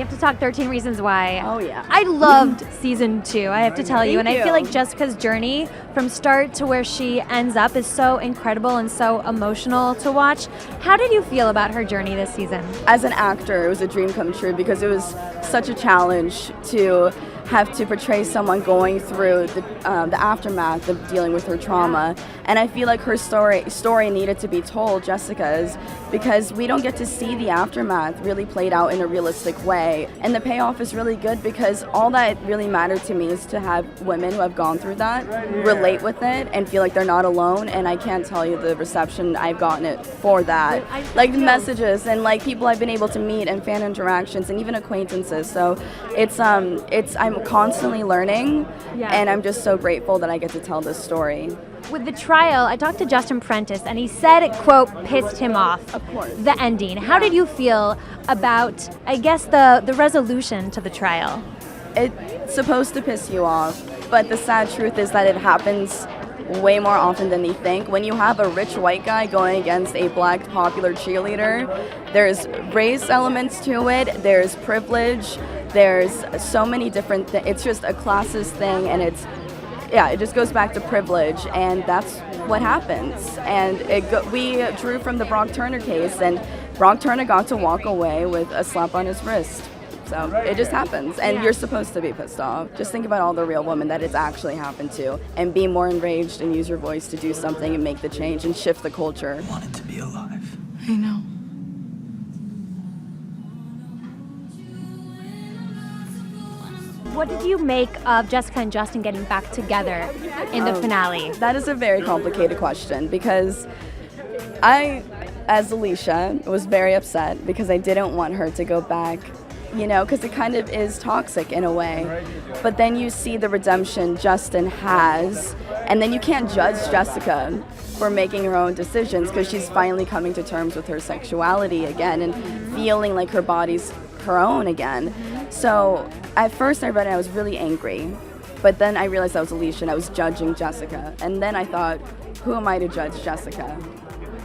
have to talk 13 Reasons Why. Oh, yeah. I loved season 2, I have to tell you. Thank And I feel you. like Jessica's journey from start to where she ends up is so incredible and so emotional to watch. How did you feel about her journey this season? As an actor, it was a dream come true because it was such a challenge to have to portray someone going through the aftermath of dealing with her trauma. And I feel like her story needed to be told, Jessica's, because we don't get to see the aftermath really played out in a realistic way. And the payoff is really good because all that really mattered to me is to have women who have gone through that relate with it and feel like they're not alone. And I can't tell you the reception I've gotten it for that. Like the messages and like people I've been able to meet and fan interactions and even acquaintances. So I'm constantly learning, and I'm just so grateful that I get to tell this story. With the trial, I talked to Justin Prentice, and he said it, quote, pissed him off. Of course. The ending. How did you feel about, I guess, the resolution to the trial? It's supposed to piss you off, but the sad truth is that it happens way more often than you think. When you have a rich white guy going against a black popular cheerleader, there's race elements to it, there's privilege, there's so many different things. It's just a classist thing, and it just goes back to privilege, and that's what happens. And we drew from the Brock Turner case, and Brock Turner got to walk away with a slap on his wrist. So it just happens, and you're supposed to be pissed off. Just think about all the real women that it's actually happened to, and be more enraged and use your voice to do something and make the change and shift the culture. I wanted to be alive. I know. What did you make of Jessica and Justin getting back together in the finale? That is a very complicated question because I, as Alisha, was very upset because I didn't want her to go back, because it kind of is toxic in a way. But then you see the redemption Justin has, and then you can't judge Jessica for making her own decisions because she's finally coming to terms with her sexuality again and feeling like her body's her own again. So at first I read it, I was really angry, but then I realized that was Alisha and I was judging Jessica. And then I thought, who am I to judge Jessica?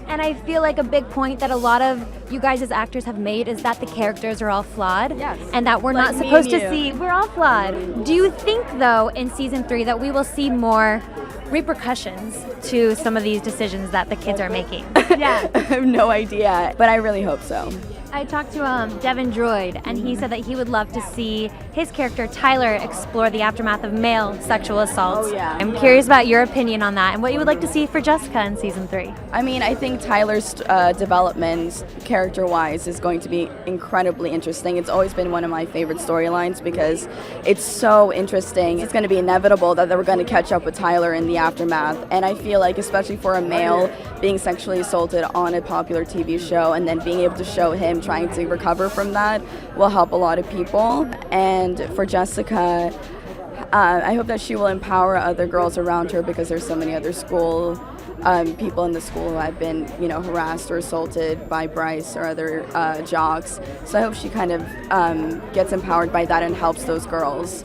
And I feel like a big point that a lot of you guys as actors have made is that the characters are all flawed. Yes. And that we're Like not me supposed and to you. see, we're all flawed. Do you think, though, in season 3 that we will see more repercussions to some of these decisions that the kids are making? Yeah. I have no idea, but I really hope so. I talked to Devin Droid, and he said that he would love to see his character, Tyler, explore the aftermath of male sexual assault. Oh, yeah. I'm curious about your opinion on that and what you would like to see for Jessica in season 3. I mean, I think Tyler's development, character-wise, is going to be incredibly interesting. It's always been one of my favorite storylines because it's so interesting. It's going to be inevitable that we're going to catch up with Tyler in the aftermath. And I feel like, especially for a male being sexually assaulted on a popular TV show and then being able to show him trying to recover from that will help a lot of people. And for Jessica, I hope that she will empower other girls around her because there's so many other people in the school who have been, harassed or assaulted by Bryce or other jocks. So I hope she kind of gets empowered by that and helps those girls.